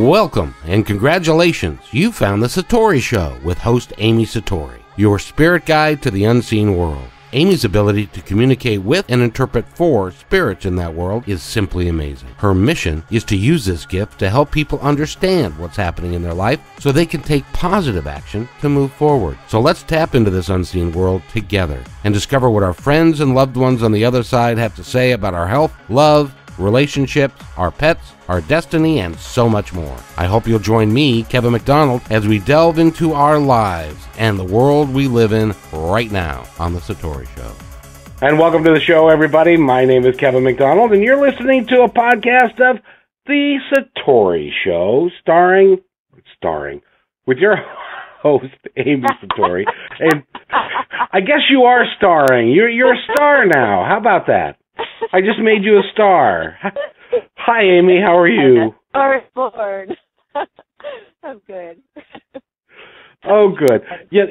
Welcome and congratulations. You found the Satori Show with host Amy Satori, your spirit guide to the unseen world. Amy's ability to communicate with and interpret for spirits in that world is simply amazing. Her mission is to use this gift to help people understand what's happening in their life so they can take positive action to move forward. So let's tap into this unseen world together and discover what our friends and loved ones on the other side have to say about our health, love, relationships, our pets, our destiny, and so much more. I hope you'll join me, Kevin McDonald, as we delve into our lives and the world we live in right now on The Satori Show. And welcome to the show, everybody. My name is Kevin McDonald, and you're listening to a podcast of The Satori Show, starring with your host, Amy Satori. And I guess you are starring. You're a star now. How about that? I just made you a star. Hi, Amy. How are you? Bored. I'm good. Oh, good. Yeah,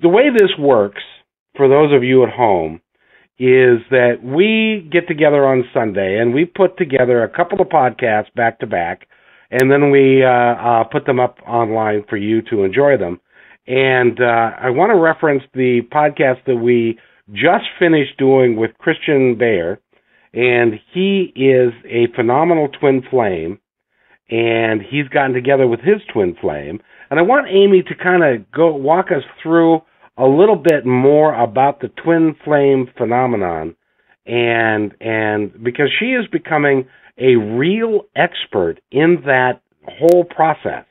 the way this works, for those of you at home, is that we get together on Sunday and we put together a couple of podcasts back to back, and then we put them up online for you to enjoy them. And I want to reference the podcast that we just finished doing with Christian Bayer, and he is a phenomenal twin flame, and he's gotten together with his twin flame. And I want Amy to kind of walk us through a little bit more about the twin flame phenomenon, and because she is becoming a real expert in that whole process,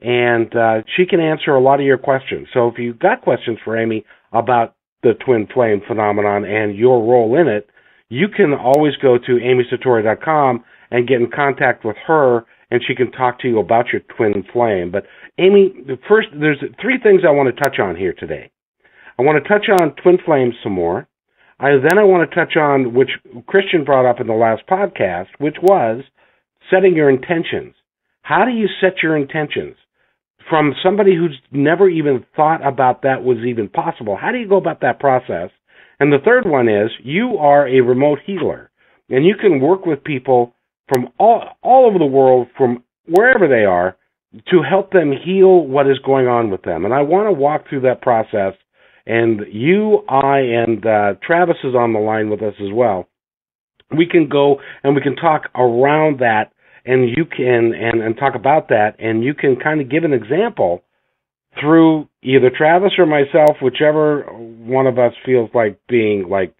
and she can answer a lot of your questions. So if you've got questions for Amy about the twin flame phenomenon and your role in it, you can always go to amysatori.com and get in contact with her, and she can talk to you about your twin flame. But Amy, first, there's three things I want to touch on here today. I want to touch on twin flames some more. Then I want to touch on, which Christian brought up in the last podcast, which was setting your intentions. How do you set your intentions? From somebody who's never even thought about that was even possible, how do you go about that process? And the third one is, you are a remote healer, and you can work with people from all over the world, from wherever they are, to help them heal what is going on with them. And I want to walk through that process, and and Travis is on the line with us as well. We can go and we can talk around that, and you can and talk about that, and you can kind of give an example through either Travis or myself, whichever one of us feels like being like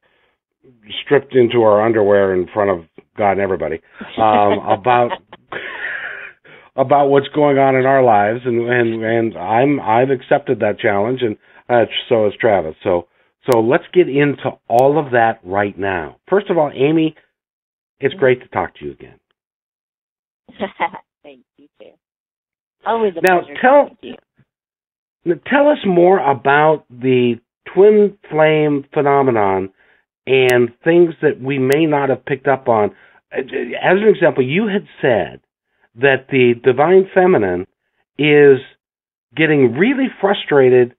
stripped into our underwear in front of God and everybody, about what's going on in our lives, and I've accepted that challenge, and so has Travis. So let's get into all of that right now. First of all, Amy, it's great to talk to you again. Thank you too. Always a now, pleasure talking to you. Tell us more about the twin flame phenomenon and things that we may not have picked up on. As an example, you had said that the divine feminine is getting really frustrated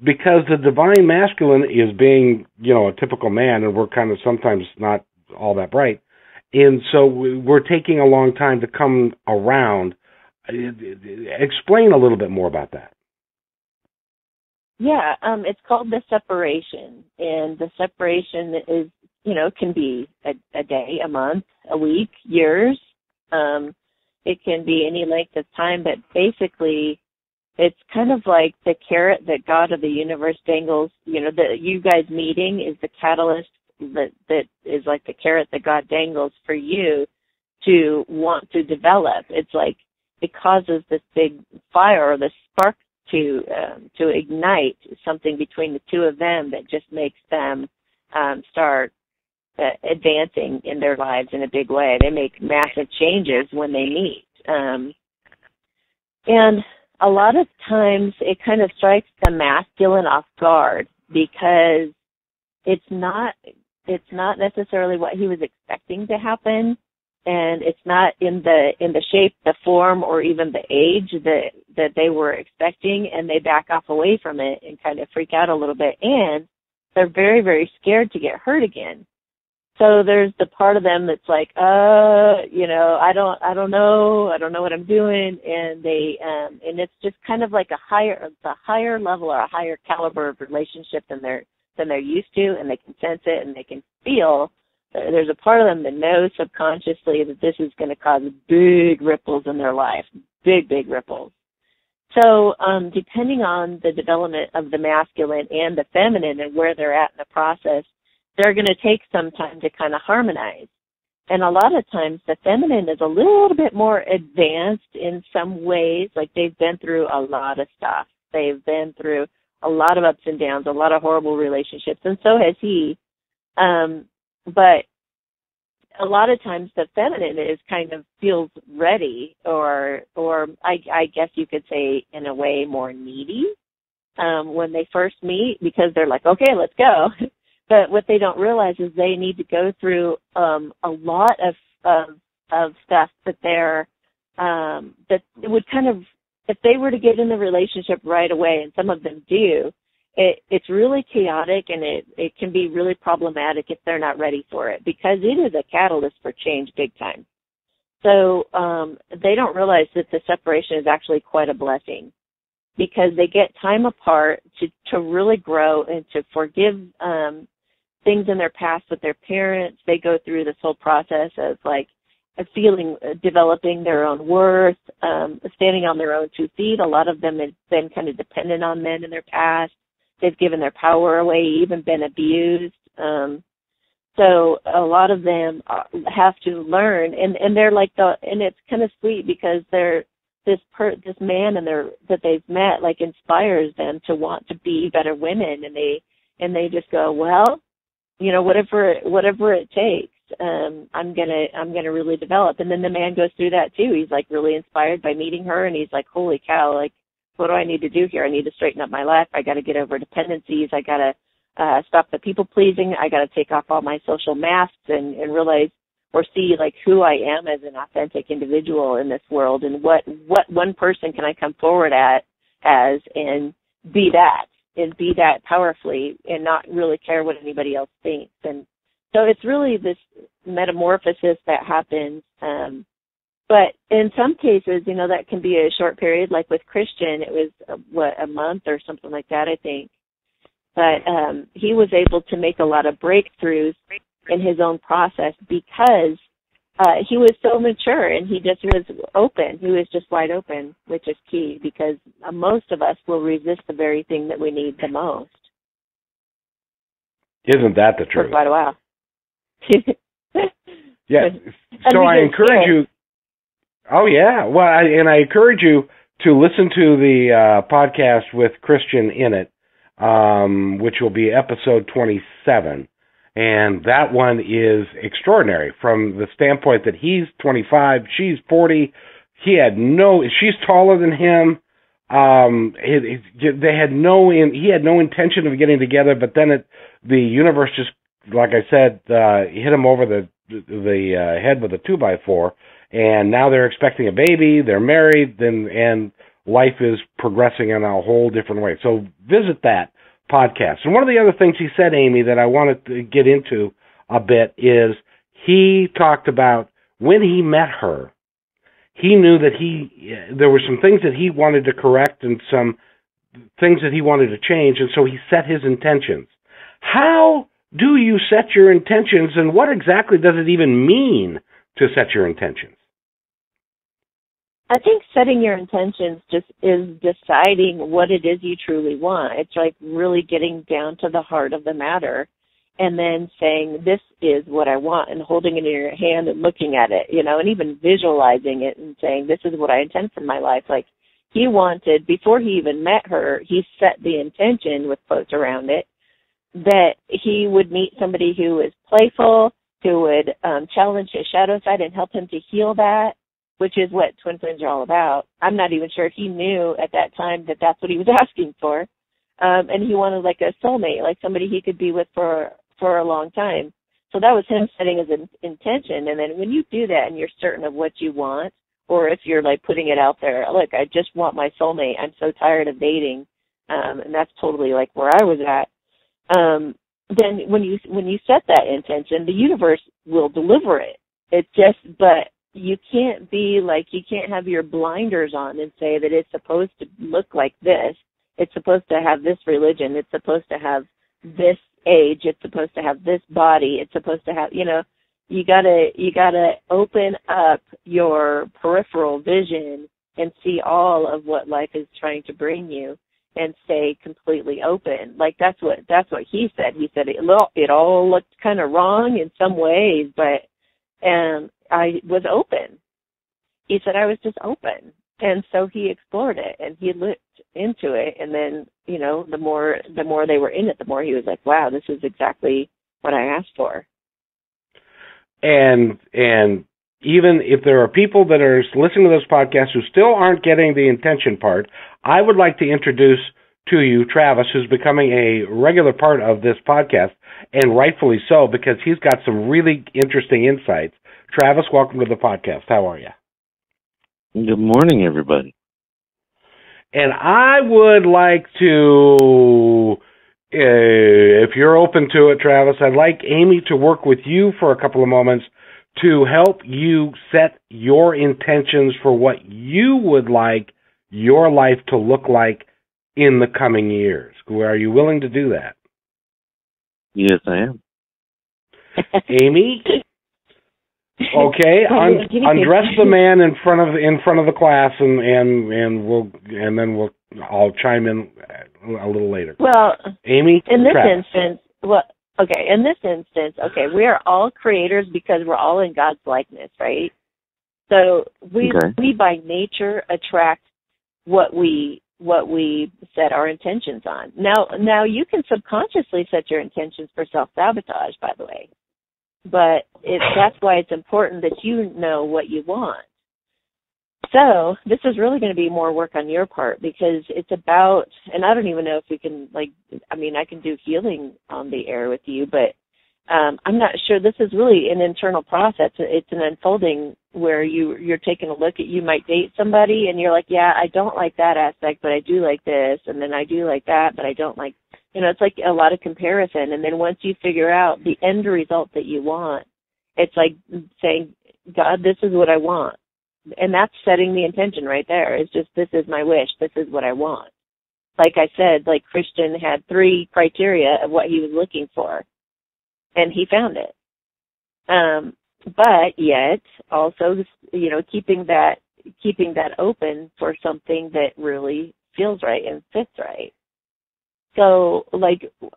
because the divine masculine is being, a typical man, and we're kind of sometimes not all that bright. And so we're taking a long time to come around. Explain a little bit more about that. Yeah, it's called the separation. And the separation is, can be a day, a month, a week, years. It can be any length of time, but basically it's kind of like the carrot that God of the universe dangles. You guys meeting is the catalyst that is like the carrot that God dangles for you to want to develop. It's like it causes this big fire or this spark to ignite something between the two of them that just makes them start advancing in their lives in a big way. They make massive changes when they meet. And a lot of times it kind of strikes the masculine off guard because it's not necessarily what he was expecting to happen, and it's not in the shape, the form, or even the age that they were expecting, and they back off away from it and kind of freak out a little bit, and they're very, very scared to get hurt again. So there's the part of them that's like, I don't know what I'm doing, and and it's just kind of like a higher level or a higher caliber of relationship than they're used to, and they can sense it and they can feel. There's a part of them that knows subconsciously that this is going to cause big ripples in their life, big ripples. So depending on the development of the masculine and the feminine and where they're at in the process, they're going to take some time to kind of harmonize. And a lot of times the feminine is a little bit more advanced in some ways, like they've been through a lot of stuff. They've been through a lot of ups and downs, a lot of horrible relationships, and so has he. But a lot of times the feminine is kind of feels ready, or I guess you could say in a way more needy when they first meet, because they're like, okay, let's go. But what they don't realize is they need to go through a lot of stuff that that it would kind of, if they were to get in the relationship right away, and some of them do, it's really chaotic, and it can be really problematic if they're not ready for it, because it is a catalyst for change big time. So they don't realize that the separation is actually quite a blessing, because they get time apart to really grow and to forgive things in their past with their parents. They go through this whole process of like developing their own worth, standing on their own 2 feet. A lot of them have been kind of dependent on men in their past. They've given their power away, even been abused. So a lot of them have to learn, and they're like and it's kind of sweet, because they're this man that they've met like inspires them to want to be better women, and they just go, well, whatever it takes, I'm gonna really develop. And then the man goes through that too. He's like really inspired by meeting her, and he's like, holy cow, like, what do I need to do here? I need to straighten up my life. I got to get over dependencies. I got to stop the people pleasing. I got to take off all my social masks and realize or see like who I am as an authentic individual in this world, and what one person can I come forward as and be that powerfully, and not really care what anybody else thinks. And so it's really this metamorphosis that happens. But in some cases, that can be a short period. Like with Christian, it was, a month or something like that, I think. But he was able to make a lot of breakthroughs in his own process, because he was so mature, and he just was open. He was just wide open, which is key, because most of us will resist the very thing that we need the most. Isn't that the truth? For quite a while. Yeah. So I encourage you. Oh, yeah. Well, I encourage you to listen to the podcast with Christian in it, which will be episode 27. And that one is extraordinary from the standpoint that he's 25, she's 40. She's taller than him. He had no intention of getting together, but then the universe just, like I said, hit him over the head with a 2x4. And now they're expecting a baby, they're married, and life is progressing in a whole different way. So visit that podcast. And one of the other things he said, Amy, that I wanted to get into a bit is he talked about when he met her, he knew that there were some things that he wanted to correct and some things that he wanted to change, and so he set his intentions. How do you set your intentions, and what exactly does it even mean to set your intentions? I think setting your intentions just is deciding what it is you truly want. It's like really getting down to the heart of the matter, and then saying, this is what I want, and holding it in your hand and looking at it, and even visualizing it and saying, this is what I intend for my life. Like he wanted, before he even met her, he set the intention, with quotes around it, that he would meet somebody who was playful, who would challenge his shadow side and help him to heal that, which is what twin flames are all about. I'm not even sure if he knew at that time that that's what he was asking for. And he wanted like a soulmate, like somebody he could be with for a long time. So that was him setting his intention. And then when you do that and you're certain of what you want, or if you're like putting it out there, look, I just want my soulmate. I'm so tired of dating. And that's totally like where I was at. then when you set that intention, the universe will deliver it. But you can't have your blinders on and say that it's supposed to look like this. It's supposed to have this religion. It's supposed to have this age. It's supposed to have this body. It's supposed to have, you gotta open up your peripheral vision and see all of what life is trying to bring you and stay completely open. Like that's what he said. He said it all looked kind of wrong in some ways, but I was open. He said I was just open. And so he explored it and he looked into it, and then, the more they were in it, the more he was like, wow, this is exactly what I asked for. And even if there are people that are listening to this podcast who still aren't getting the intention part, I would like to introduce to you Travis, who's becoming a regular part of this podcast, and rightfully so, because he's got some really interesting insights. Travis, welcome to the podcast. How are you? Good morning, everybody. And I would like to, if you're open to it, Travis, I'd like Amy to work with you for a couple of moments to help you set your intentions for what you would like your life to look like in the coming years. Are you willing to do that? Yes, I am. Amy? Okay, undress the man in front of the class, and I'll chime in a little later. Well, Amy, in this Travis. instance, we are all creators because we're all in God's likeness, right? So we by nature attract what we set our intentions on. Now you can subconsciously set your intentions for self-sabotage, by the way. But that's why it's important that you know what you want. So this is really going to be more work on your part, because it's about, and I don't even know if we can, I can do healing on the air with you, but I'm not sure. This is really an internal process. It's an unfolding where you're taking a look at, you might date somebody and you're like, yeah, I don't like that aspect, but I do like this, and then I do like that, but I don't like, it's like a lot of comparison. And then once you figure out the end result that you want, it's like saying, God, this is what I want. And that's setting the intention right there. It's just, this is my wish. This is what I want. Like I said, Christian had 3 criteria of what he was looking for, and he found it. But yet also, keeping that open for something that really feels right and fits right. So,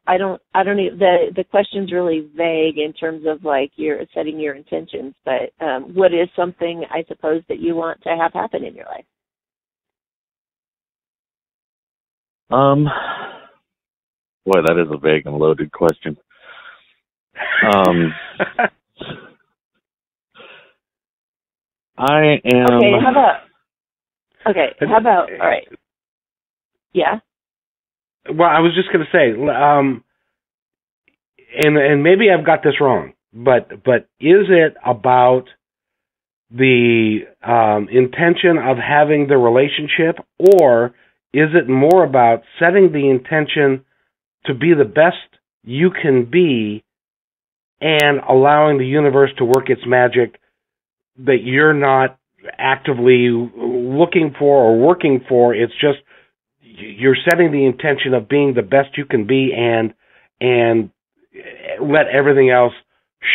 I don't even, the question's really vague in terms of, you're setting your intentions, but what is something, I suppose, that you want to have happen in your life? Boy, that is a vague and loaded question. I am... how about, all right. Yeah? Well, I was just going to say, and maybe I've got this wrong, but is it about the intention of having the relationship, or is it more about setting the intention to be the best you can be and allowing the universe to work its magic that you're not actively looking for or working for? It's just you're setting the intention of being the best you can be and let everything else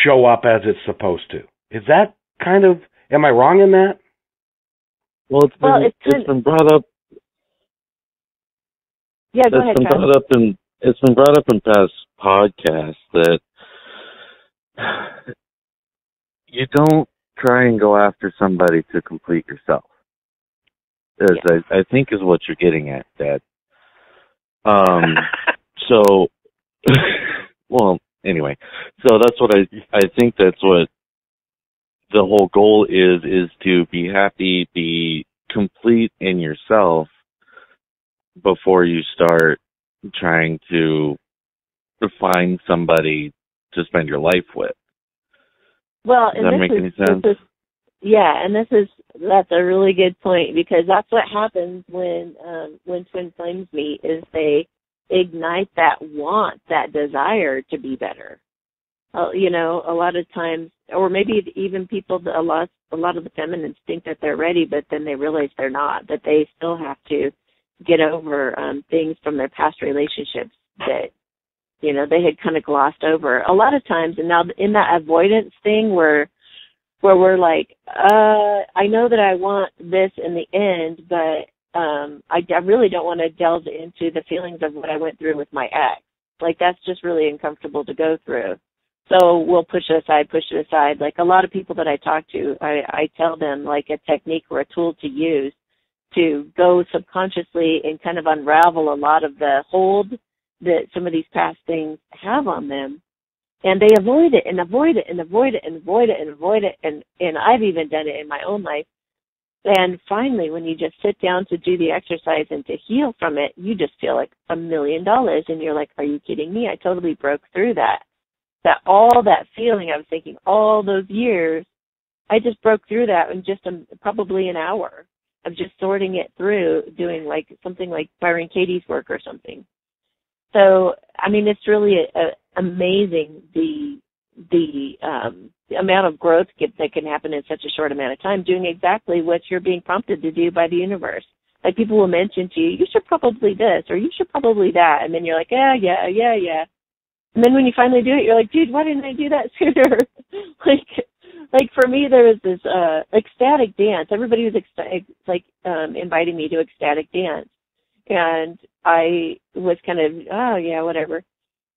show up as it's supposed to. Is that kind of, am I wrong in that? Well, it's been brought up. Yeah, go ahead, it's been brought up in past podcasts that you don't try and go after somebody to complete yourself. I think is what you're getting at, Dad. So, well, anyway, so that's what I think that's what the whole goal is to be happy, be complete in yourself before you start trying to find somebody to spend your life with. Well, does that make any sense? That's a really good point, because that's what happens when twin flames meet, is they ignite that want, that desire to be better. You know, a lot of times, or maybe even people, a lot of the feminines think that they're ready, but then they realize they're not, that they still have to get over things from their past relationships that, you know, they had kind of glossed over. A lot of times, and now in that avoidance thing where we're like, I know that I want this in the end, but I really don't want to delve into the feelings of what I went through with my ex. Like, that's just really uncomfortable to go through. So we'll push it aside. Like, a lot of people that I talk to, I tell them, like, a technique or a tool to use to go subconsciously and kind of unravel a lot of the hold that some of these past things have on them. And they avoid it and avoid it and avoid it and avoid it and avoid it. And I've even done it in my own life. And finally, when you just sit down to do the exercise and to heal from it, you just feel like $1 million. And you're like, are you kidding me? I totally broke through that. All that feeling I was thinking all those years, I just broke through that in just probably an hour of just sorting it through, doing like something like Byron Katie's work or something. So, I mean, it's really amazing the amount of growth that can happen in such a short amount of time, doing exactly what you're being prompted to do by the universe. Like, people will mention to you, you should probably this, or you should probably that. And then you're like, yeah. And then when you finally do it, you're like, dude, why didn't I do that sooner? like for me, there was this ecstatic dance. Everybody was inviting me to ecstatic dance. And I was kind of, oh, yeah, whatever.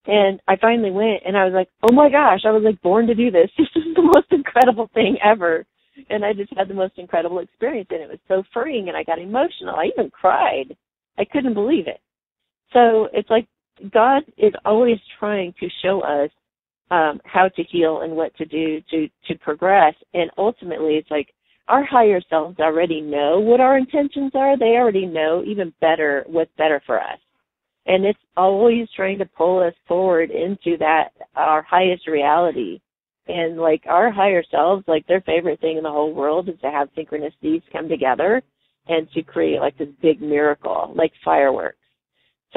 And I finally went, and I was like, oh, my gosh, I was, like, born to do this. This is the most incredible thing ever. And I just had the most incredible experience, and it was so freeing, and I got emotional. I even cried. I couldn't believe it. So it's like God is always trying to show us how to heal and what to do to progress. And ultimately, it's like our higher selves already know what our intentions are. They already know even better what's better for us. And it's always trying to pull us forward into that, our highest reality. And, like, our higher selves, like, their favorite thing in the whole world is to have synchronicities come together and to create, like, this big miracle, like fireworks.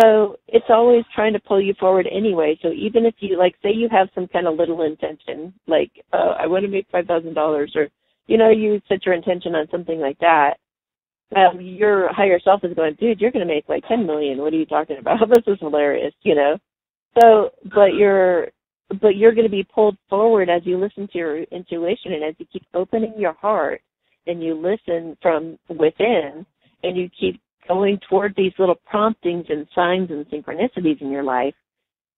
So it's always trying to pull you forward anyway. So even if you, like, say you have some kind of little intention, like, I want to make $5,000, or, you know, you set your intention on something like that, your higher self is going, dude, you're going to make like 10 million. What are you talking about? This is hilarious, you know? So, but you're going to be pulled forward as you listen to your intuition, and as you keep opening your heart and you listen from within, and you keep going toward these little promptings and signs and synchronicities in your life,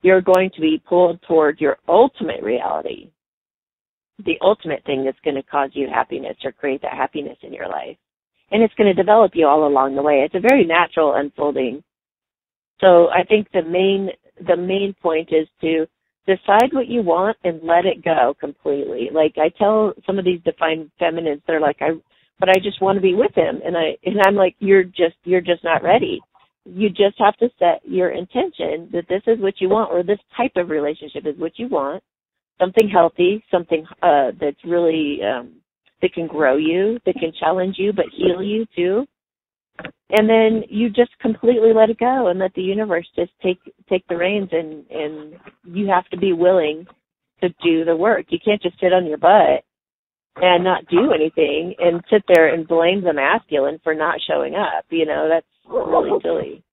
you're going to be pulled toward your ultimate reality, the ultimate thing that's going to cause you happiness or create that happiness in your life. And it's going to develop you all along the way. It's a very natural unfolding. So I think the main point is to decide what you want and let it go completely. Like, I tell some of these defined feminines, they're like, but I just want to be with him. And I'm like, you're just not ready. You just have to set your intention that this is what you want, or this type of relationship is what you want. Something healthy, something that's really that can grow you, that can challenge you, but heal you too. And then you just completely let it go and let the universe just take the reins, and you have to be willing to do the work. You can't just sit on your butt and not do anything and sit there and blame the masculine for not showing up. You know, that's really silly.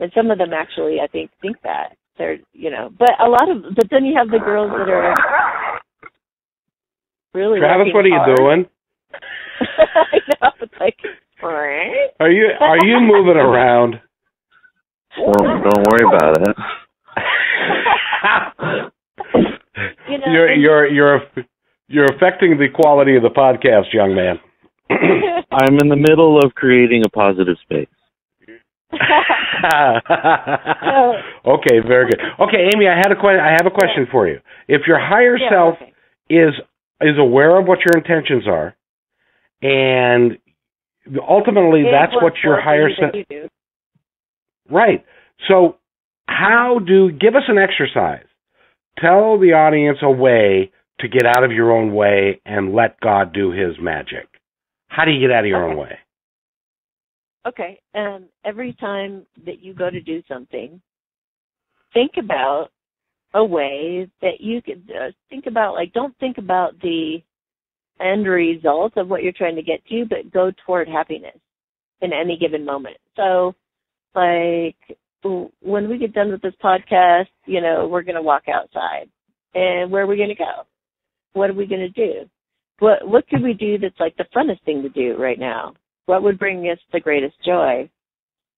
And some of them actually, I think that. They're, you know, but then you have the girls that are really. Travis, what are you doing? I know, it's like, are you moving around? Well, don't worry about it. You know, you're affecting the quality of the podcast, young man. I'm in the middle of creating a positive space. Okay, very good. Okay, Amy, I have a question for you. If your higher self is aware of what your intentions are, and ultimately that's what your higher self. Right. So, give us an exercise. Tell the audience a way to get out of your own way and let God do His magic. How do you get out of your own way? Okay. Every time that you go to do something, think about a way that you could think about, like, don't think about the end result of what you're trying to get to, but go toward happiness in any given moment. So, like, when we get done with this podcast, we're going to walk outside. And where are we going to go? What are we going to do? What could we do that's like the funnest thing to do right now? What would bring us the greatest joy?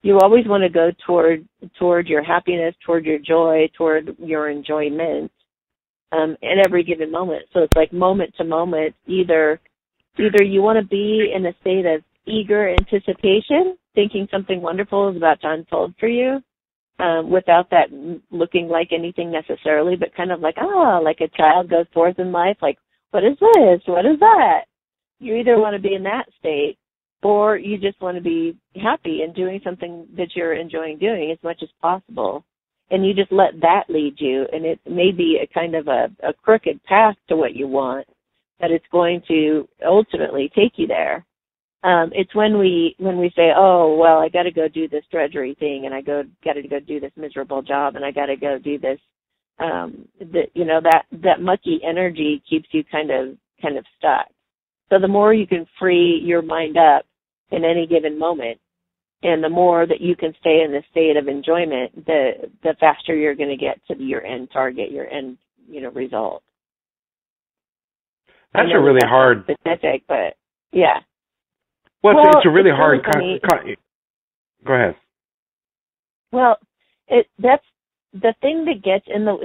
You always want to go toward your happiness, toward your joy, toward your enjoyment in every given moment. So it's like moment to moment. Either you want to be in a state of eager anticipation, thinking something wonderful is about to unfold for you, without that looking like anything necessarily, but kind of like a child goes forth in life, like, what is this? What is that? You either want to be in that state, or you just want to be happy and doing something that you're enjoying doing as much as possible. And you just let that lead you. And it may be a kind of a crooked path to what you want, but it's going to ultimately take you there. It's when we say, oh, well, I got to go do this drudgery thing, and I got to go do this miserable job, and I got to go do this. That mucky energy keeps you kind of stuck. So the more you can free your mind up in any given moment, and the more that you can stay in the state of enjoyment, the faster you're going to get to your end target, your end result. That's a really hard specific, but yeah. Well, it's a really hard. Go ahead. Well, that's the thing that gets in the.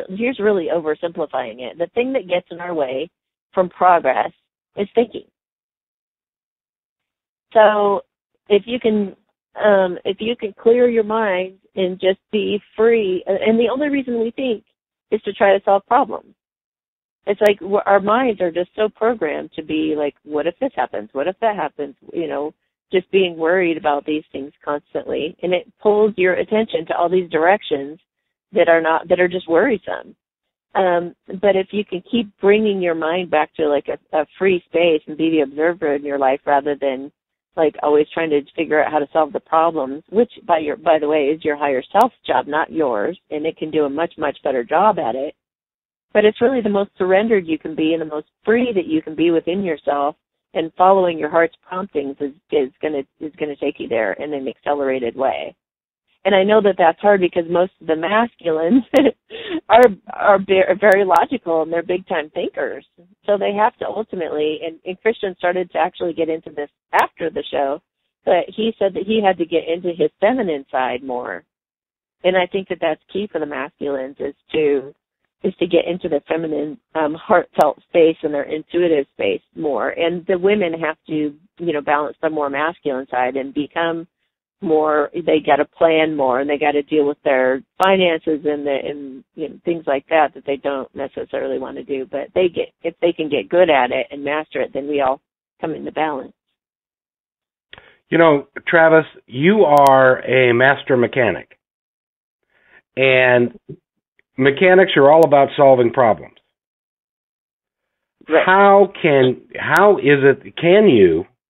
Here's really oversimplifying it. The thing that gets in our way from progress is thinking. So if you can clear your mind and just be free, and the only reason we think is to try to solve problems. It's like our minds are just so programmed to be like, what if this happens? What if that happens? Just being worried about these things constantly. And it pulls your attention to all these directions that are just worrisome. But if you can keep bringing your mind back to like a free space and be the observer in your life rather than like always trying to figure out how to solve the problems, which by the way is your higher self's job, not yours, and it can do a much, much better job at it. But it's really the most surrendered you can be and the most free that you can be within yourself, and following your heart's promptings is going to take you there in an accelerated way. And I know that that's hard because most of the masculines are very logical and they're big time thinkers. So they have to ultimately, and Christian started to actually get into this after the show, but he said that he had to get into his feminine side more. And I think that that's key for the masculines is to get into the feminine, heartfelt space and their intuitive space more. And the women have to, balance the more masculine side and become more, they got to plan more and they got to deal with their finances and things like that they don't necessarily want to do. But if they can get good at it and master it, then we all come into balance. Travis, you are a master mechanic. And mechanics are all about solving problems. Right.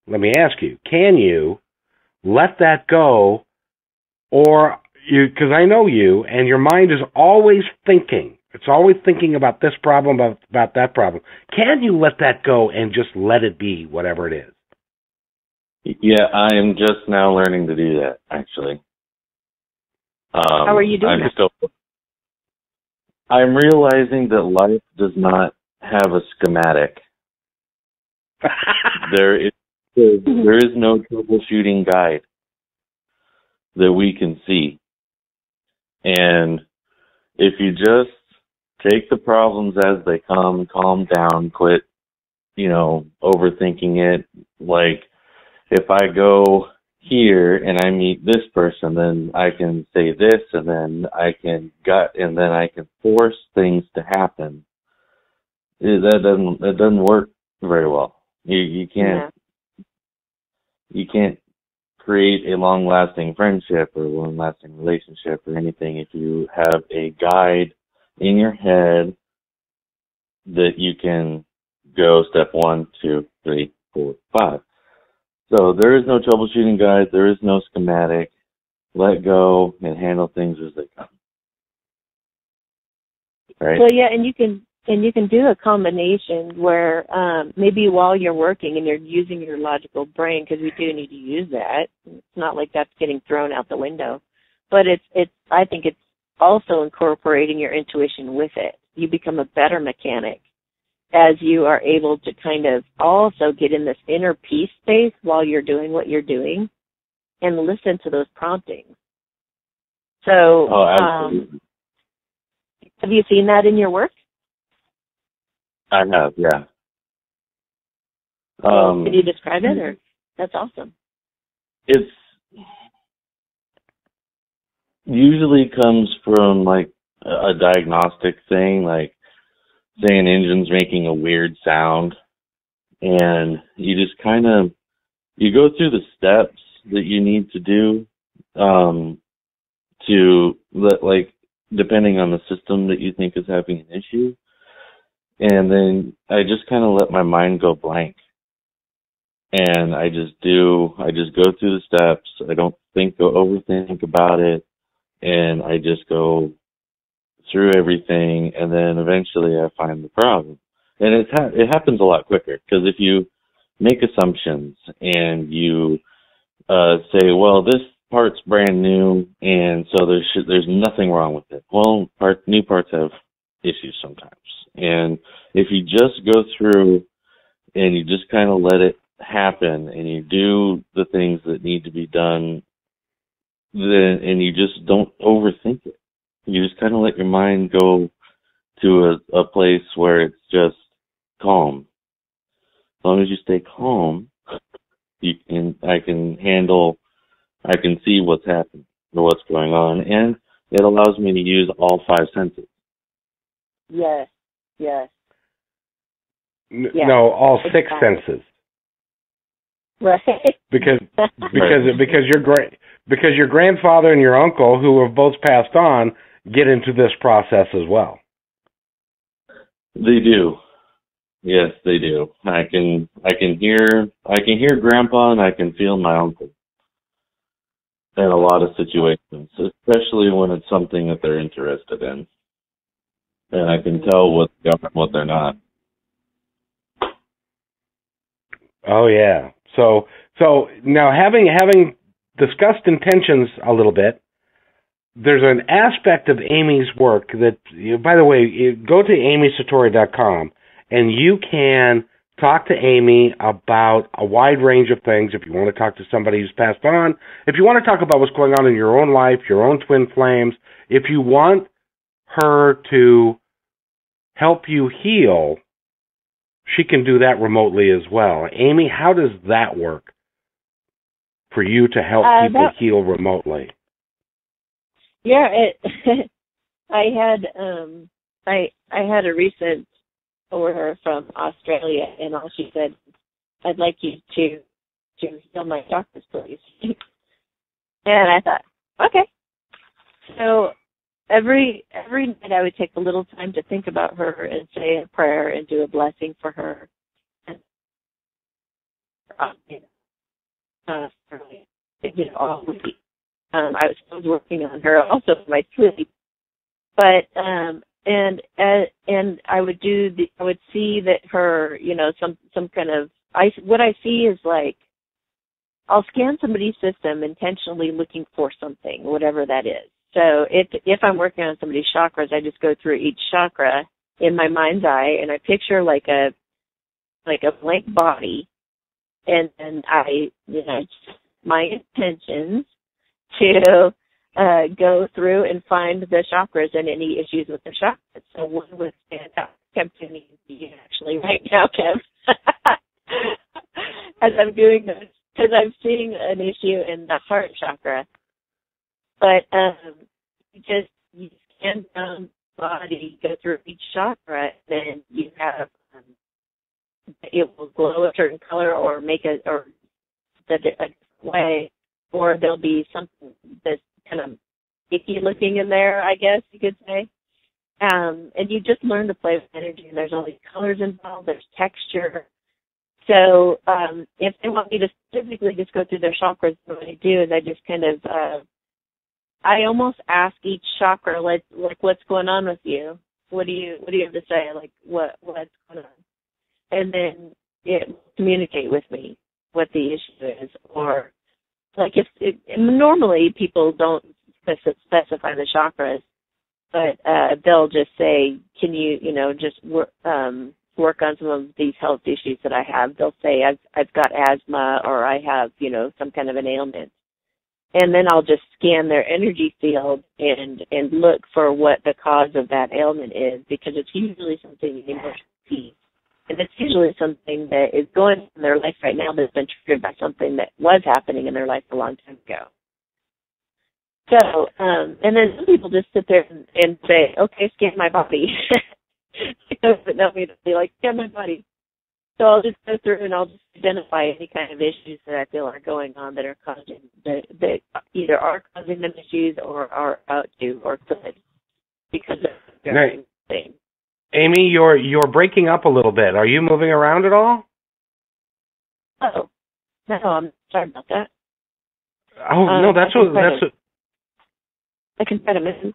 Let me ask you, can you let that go, or because I know you, and your mind is always thinking. It's always thinking about this problem, about that problem. Can you let that go and just let it be, whatever it is? Yeah, I am just now learning to do that, actually. How are you doing that? I'm realizing that life does not have a schematic. There is no troubleshooting guide that we can see. And if you just take the problems as they come, calm down, quit, overthinking it. Like, if I go here and I meet this person, then I can say this, and then I can force things to happen. That doesn't work very well. You can't create a long-lasting friendship or a long-lasting relationship or anything if you have a guide in your head that you can go step 1, 2, 3, 4, 5. So there is no troubleshooting guide. There is no schematic. Let go and handle things as they come. Right? Well, yeah, and you can do a combination where maybe while you're working and you're using your logical brain, because we do need to use that. It's not like that's getting thrown out the window, but I think it's also incorporating your intuition with it. You become a better mechanic as you are able to kind of also get in this inner peace space while you're doing what you're doing and listen to those promptings. So, absolutely. Have you seen that in your work? I have, yeah. Can you describe it? Or that's awesome. It's usually comes from like a diagnostic thing, like say an engine's making a weird sound, and you just kind of you go through the steps that you need to do to let, like, depending on the system that you think is having an issue. And then I just kind of let my mind go blank. And I just go through the steps. I don't overthink about it. And I just go through everything. And then eventually I find the problem. And it happens a lot quicker, because if you make assumptions and you say, well, this part's brand new, and so there's nothing wrong with it. Well, new parts have issues sometimes. And if you just go through and you just kind of let it happen and you do the things that need to be done, then, and you just don't overthink it. You just kind of let your mind go to a place where it's just calm. As long as you stay calm, I can see what's happening or what's going on, and it allows me to use all 5 senses. Yes. No, all 6 senses. Right. Because your grandfather and your uncle, who have both passed on, get into this process as well. They do. Yes, they do. I can hear Grandpa, and I can feel my uncle in a lot of situations, especially when it's something that they're interested in. And I can tell what they're not. Oh yeah. So now having discussed intentions a little bit, there's an aspect of Amy's work that, by the way, go to amysatori.com and you can talk to Amy about a wide range of things. If you want to talk to somebody who's passed on, if you want to talk about what's going on in your own life, your own twin flames, if you want her to help you heal, she can do that remotely as well. Amy, how does that work for you to help people heal remotely? Yeah, I had a recent order from Australia, and all she said, "I'd like you to heal my chakras, please." And I thought, okay. So every night I would take a little time to think about her and say a prayer and do a blessing for her. And all week. I was working on her also for my sleep, but and I would see that her, some kind of, what I see is like, I'll scan somebody's system intentionally looking for something, whatever that is. So if I'm working on somebody's chakras, I just go through each chakra in my mind's eye, and I picture like a blank body, and I, my intentions to go through and find the chakras and any issues with the chakras. So one would stand out. Kev, to me actually right now, Kev, as I'm doing this, because I'm seeing an issue in the heart chakra. But you scan down the body, go through each chakra, then you have it will glow a certain color or make it or a different way, or there'll be something that's kind of icky looking in there, I guess you could say. And you just learn to play with energy, and there's all these colors involved, there's texture. So if they want me to specifically just go through their chakras, what I do is I just kind of, I almost ask each chakra, like what's going on with you? What do you have to say? Like, what's going on? And then it will communicate with me what the issue is. Or, like, normally people don't specify the chakras, but they'll just say, can you, just work on some of these health issues that I have. They'll say, I've got asthma, or I have, some kind of an ailment. And then I'll just scan their energy field and look for what the cause of that ailment is, because it's usually something emotional peace. And it's usually something that is going on in their life right now that's been triggered by something that was happening in their life a long time ago. So, and then some people just sit there and say, okay, scan my body. But not me to be like, scan my body. So I'll just go through and I'll just identify any kind of issues that I feel are going on that are causing, that either are causing them issues or are about to or could, because of the thing. Amy, you're breaking up a little bit. Are you moving around at all? Oh, no, I'm sorry about that. Oh, no, I can try to move.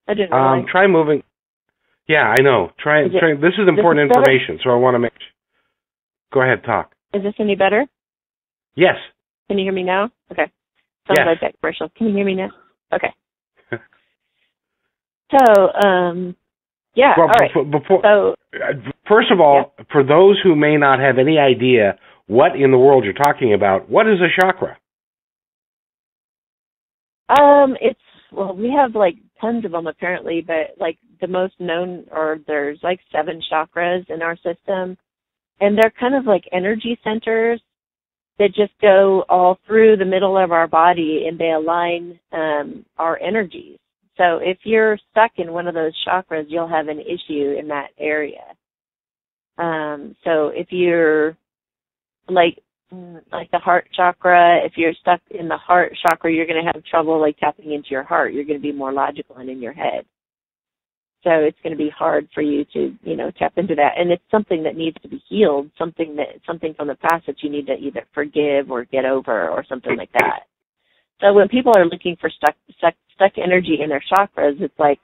I didn't realize. Try moving. Yeah, I know. Try. This is important information, so I want to make sure. Go ahead, talk. Is this any better? Yes. Can you hear me now? Okay. Sounds like that commercial. Can you hear me now? Okay. So, yeah, well, all right. First of all, for those who may not have any idea what in the world you're talking about, what is a chakra? We have like tons of them apparently, but like the most known, or there's like 7 chakras in our system, and they're kind of like energy centers that just go all through the middle of our body, and they align our energies. So if you're stuck in one of those chakras, you'll have an issue in that area. So if you're like the heart chakra, if you're stuck in the heart chakra, you're going to have trouble like tapping into your heart. You're going to be more logical and in your head. So it's going to be hard for you to, tap into that. And it's something that needs to be healed, something from the past that you need to either forgive or get over or something like that. So when people are looking for stuck energy in their chakras, it's like,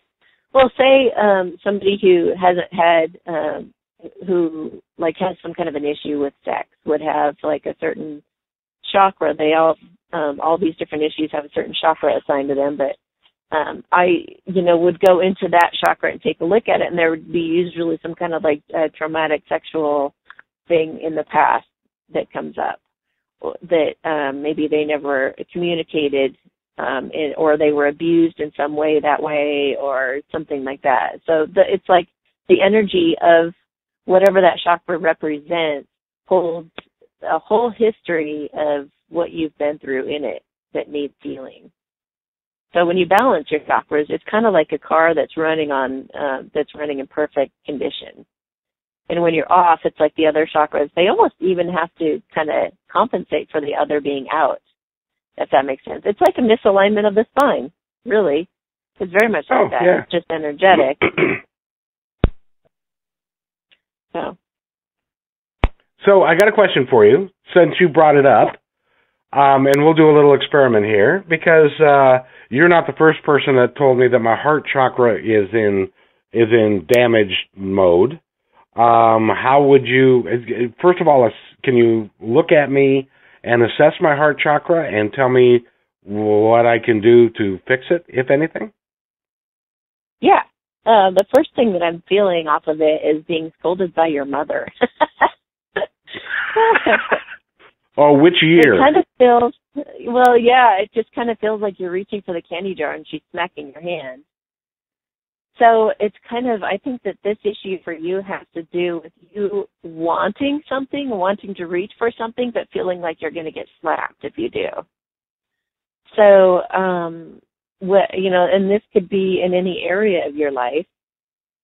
well, say somebody who hasn't had, who like has some kind of an issue with sex would have like a certain chakra. They all these different issues have a certain chakra assigned to them, but I, would go into that chakra and take a look at it, and there would be usually some kind of like traumatic sexual thing in the past that comes up that maybe they never communicated, or they were abused in some way that way or something like that. So it's like the energy of whatever that chakra represents holds a whole history of what you've been through in it that needs healing. So when you balance your chakras, it's kind of like a car that's running in perfect condition. And when you're off, it's like the other chakras. They almost even have to kind of compensate for the other being out, if that makes sense. It's like a misalignment of the spine, really. It's very much like that. Yeah. It's just energetic. So I got a question for you, since you brought it up, and we'll do a little experiment here, because you're not the first person that told me that my heart chakra is in damaged mode. How would you, first of all, can you look at me and assess my heart chakra and tell me what I can do to fix it, if anything? Yeah. The first thing that I'm feeling off of it is being scolded by your mother. Oh, which year? It kind of feels, it just kind of feels like you're reaching for the candy jar and she's smacking your hand. So it's kind of, I think that this issue for you has to do with you wanting something, wanting to reach for something, but feeling like you're going to get slapped if you do. So, and this could be in any area of your life,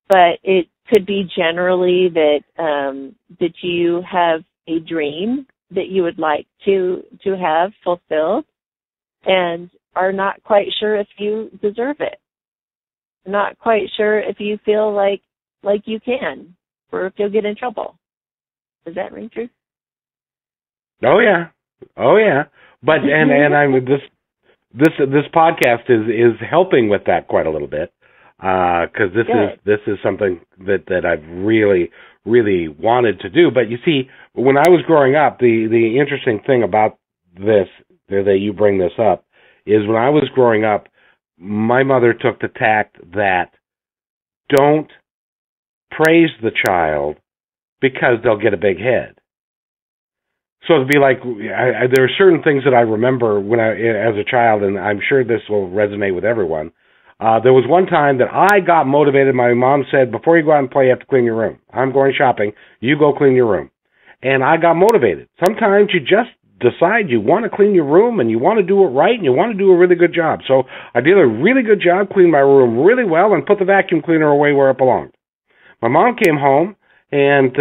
but it could be generally that you have a dream that you would like to have fulfilled and are not quite sure if you deserve it. Not quite sure if you feel like you can, or if you'll get in trouble. Does that ring true? Oh yeah. But and I'm this podcast is helping with that quite a little bit, because this is something that I've really wanted to do. But you see, when I was growing up, the interesting thing about this, that you bring this up, is when I was growing up, my mother took the tact that don't praise the child because they'll get a big head. So it'd be like, there are certain things that I remember when as a child, and I'm sure this will resonate with everyone. There was one time that I got motivated. My mom said, before you go out and play, you have to clean your room. I'm going shopping. You go clean your room. And I got motivated. Sometimes you just decide you want to clean your room and you want to do it right and you want to do a really good job. So I did a really good job, cleaned my room really well, and put the vacuum cleaner away where it belonged. My mom came home. And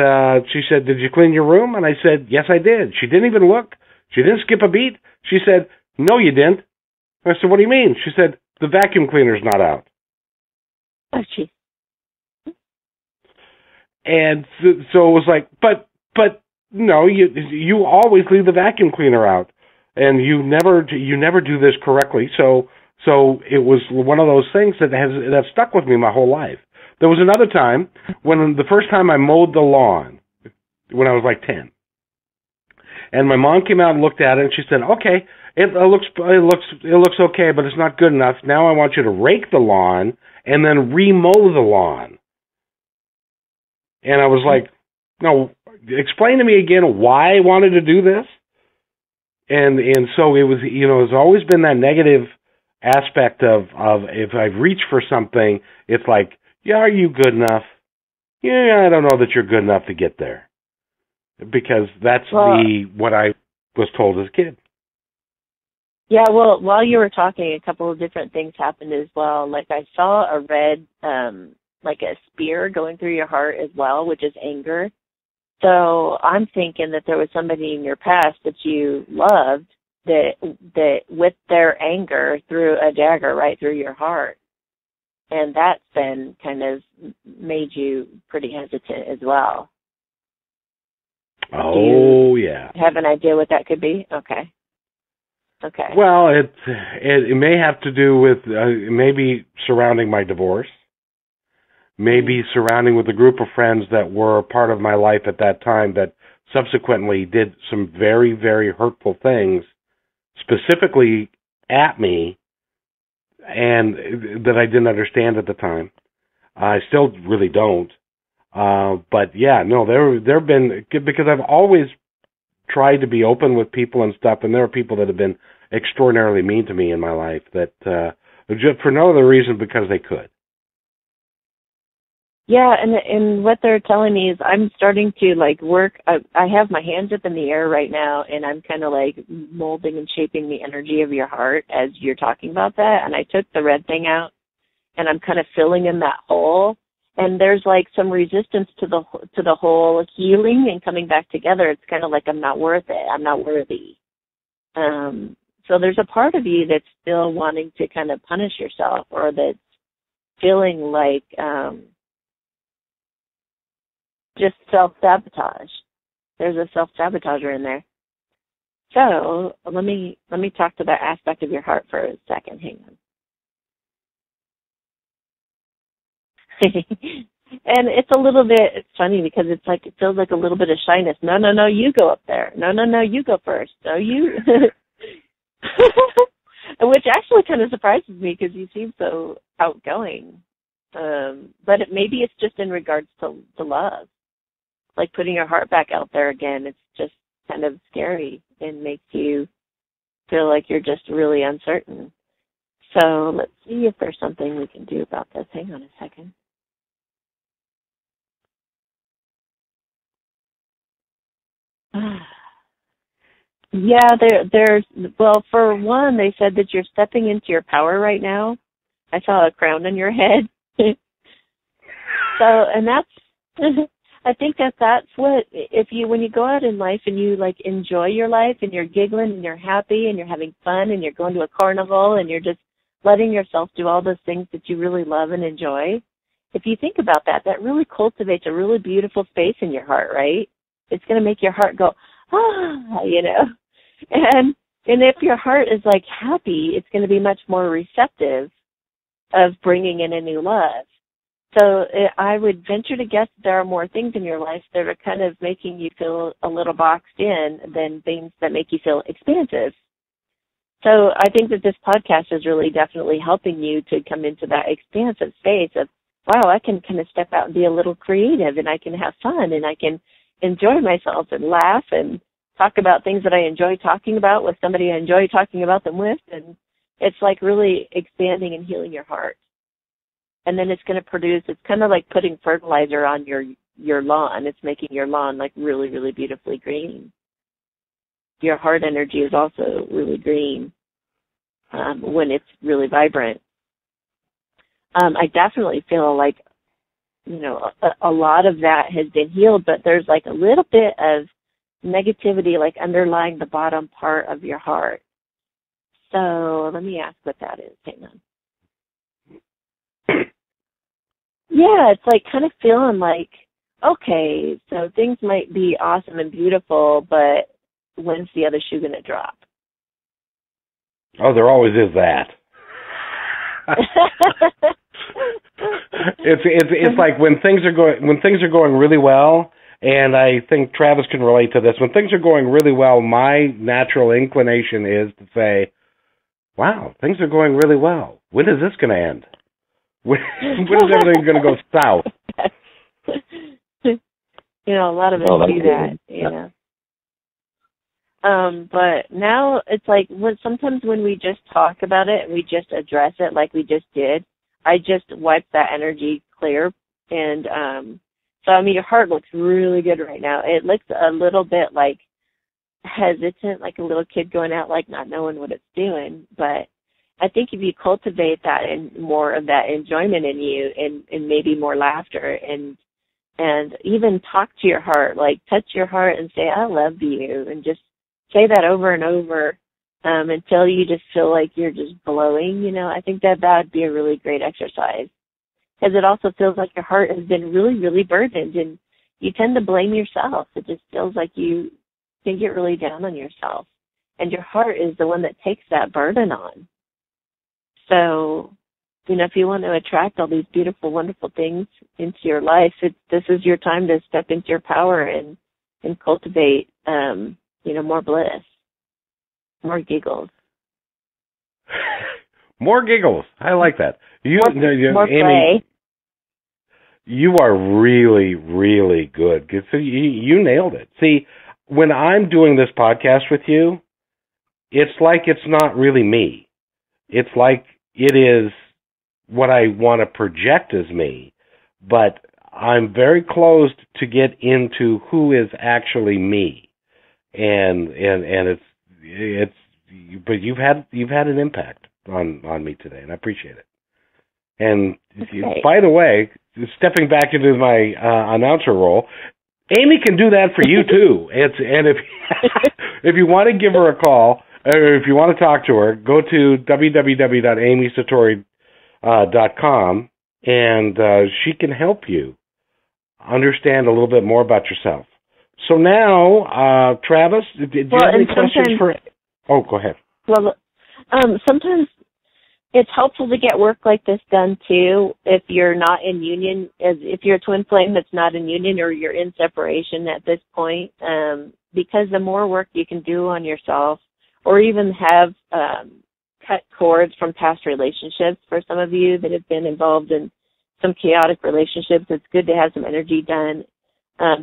she said, did you clean your room? And I said, yes, I did. She didn't even look. She didn't skip a beat. She said, no, you didn't. I said, what do you mean? She said, the vacuum cleaner's not out. Oh, gee. And so it was like, but no, you always leave the vacuum cleaner out, and you never do this correctly. So it was one of those things that stuck with me my whole life. There was another time when the first time I mowed the lawn, when I was like 10, and my mom came out and looked at it, and she said, "Okay, it looks okay, but it's not good enough. Now I want you to rake the lawn and then remow the lawn." And I was like, "No, explain to me again why I wanted to do this." And so it was, it's always been that negative aspect of if I reach for something, it's like, yeah, are you good enough? Yeah, I don't know that you're good enough to get there. Because that's what I was told as a kid. Yeah, well, while you were talking, a couple of different things happened as well. Like I saw a red, like a spear going through your heart as well, which is anger. So I'm thinking that there was somebody in your past that you loved that with their anger threw a dagger right through your heart. And that's been kind of made you pretty hesitant as well. Oh, yeah. Have an idea what that could be? Okay. Well, it may have to do with maybe surrounding my divorce, maybe surrounding with a group of friends that were a part of my life at that time that subsequently did some very, very hurtful things, specifically at me, and that I didn't understand at the time. I still really don't. But yeah, no, there have been, because I've always tried to be open with people and stuff, and there are people that have been extraordinarily mean to me in my life that just for no other reason because they could. Yeah, and what they're telling me is I'm starting to like work. I have my hands up in the air right now, and I'm kind of like molding and shaping the energy of your heart as you're talking about that. And I took the red thing out, and I'm kind of filling in that hole. And there's like some resistance to the whole healing and coming back together. It's kind of like I'm not worth it. I'm not worthy. So there's a part of you that's still wanting to kind of punish yourself, or that's feeling like just self-sabotage. There's a self-sabotager in there. So let me talk to that aspect of your heart for a second. Hang on. And it's a little bit, it's funny because it's like, it feels like a little bit of shyness. No, you go up there. No, you go first. No, you. Which actually kind of surprises me because you seem so outgoing. But maybe it's just in regards to love. Like putting your heart back out there again, it's just kind of scary and makes you feel like you're just really uncertain. So let's see if there's something we can do about this. Hang on a second. Yeah, well, for one, they said that you're stepping into your power right now. I saw a crown on your head. And that's, I think that's what, when you go out in life and you like enjoy your life and you're giggling and you're happy and you're having fun and you're going to a carnival and you're just letting yourself do all those things that you really love and enjoy. If you think about that, that really cultivates a really beautiful space in your heart, right? It's going to make your heart go, ah, you know. And if your heart is like happy, it's going to be much more receptive of bringing in a new love. So I would venture to guess there are more things in your life that are kind of making you feel a little boxed in than things that make you feel expansive. So I think that this podcast is really definitely helping you to come into that expansive space of, wow, I can kind of step out and be a little creative, and I can have fun, and I can enjoy myself and laugh and talk about things that I enjoy talking about with somebody I enjoy talking about them with. And it's like really expanding and healing your heart. And then it's going to produce, it's kind of like putting fertilizer on your lawn. It's making your lawn like really, really beautifully green. Your heart energy is also really green when it's really vibrant. I definitely feel like, you know, a lot of that has been healed, but there's like a little bit of negativity like underlying the bottom part of your heart. So let me ask what that is. Hang on. Yeah, it's like kind of feeling like, okay, so things might be awesome and beautiful, but when's the other shoe going to drop? Oh, there always is that. It's like when things are going really well, and I think Travis can relate to this. When things are going really well, my natural inclination is to say, "Wow, things are going really well. When is this going to end? When is everything going to go south?" You know, a lot of us do that. You know. But now it's like sometimes when we just talk about it and we just address it like we just did, I just wipe that energy clear. And so, I mean, your heart looks really good right now. It looks a little bit like hesitant, like a little kid going out, like not knowing what it's doing. But I think if you cultivate that and more of that enjoyment in you and maybe more laughter and even talk to your heart, like touch your heart and say, I love you, and just say that over and over until you just feel like you're just glowing, you know. I think that would be a really great exercise because it also feels like your heart has been really, really burdened and you tend to blame yourself. It just feels like you can get really down on yourself, and your heart is the one that takes that burden on. So, you know, if you want to attract all these beautiful, wonderful things into your life, this is your time to step into your power and cultivate, you know, more bliss, more giggles. More giggles. I like that. More Amy, play. You are really, really good. So you nailed it. See, when I'm doing this podcast with you, it's like it's not really me. It's like it is what I want to project as me, but I'm very close to get into who is actually me, and it's but you've had an impact on me today, and I appreciate it. And okay. By the way, stepping back into my announcer role, Amy can do that for you too. And if you want to give her a call, or if you want to talk to her, go to www.amysatori.com, and she can help you understand a little bit more about yourself. So now, Travis, do you have any questions for? Oh, go ahead. Well, sometimes it's helpful to get work like this done too if you're not in union, if you're a twin flame that's not in union or you're in separation at this point, because the more work you can do on yourself, or even have cut cords from past relationships. For some of you that have been involved in some chaotic relationships, it's good to have some energy done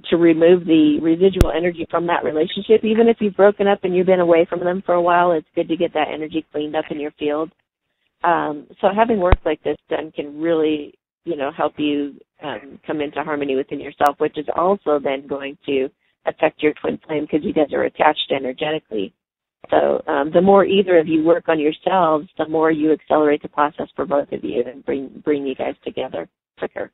to remove the residual energy from that relationship. Even if you've broken up and you've been away from them for a while, it's good to get that energy cleaned up in your field. So having work like this done can really, you know, help you come into harmony within yourself, which is also then going to affect your twin flame because you guys are attached energetically. So the more either of you work on yourselves, the more you accelerate the process for both of you and bring you guys together quicker.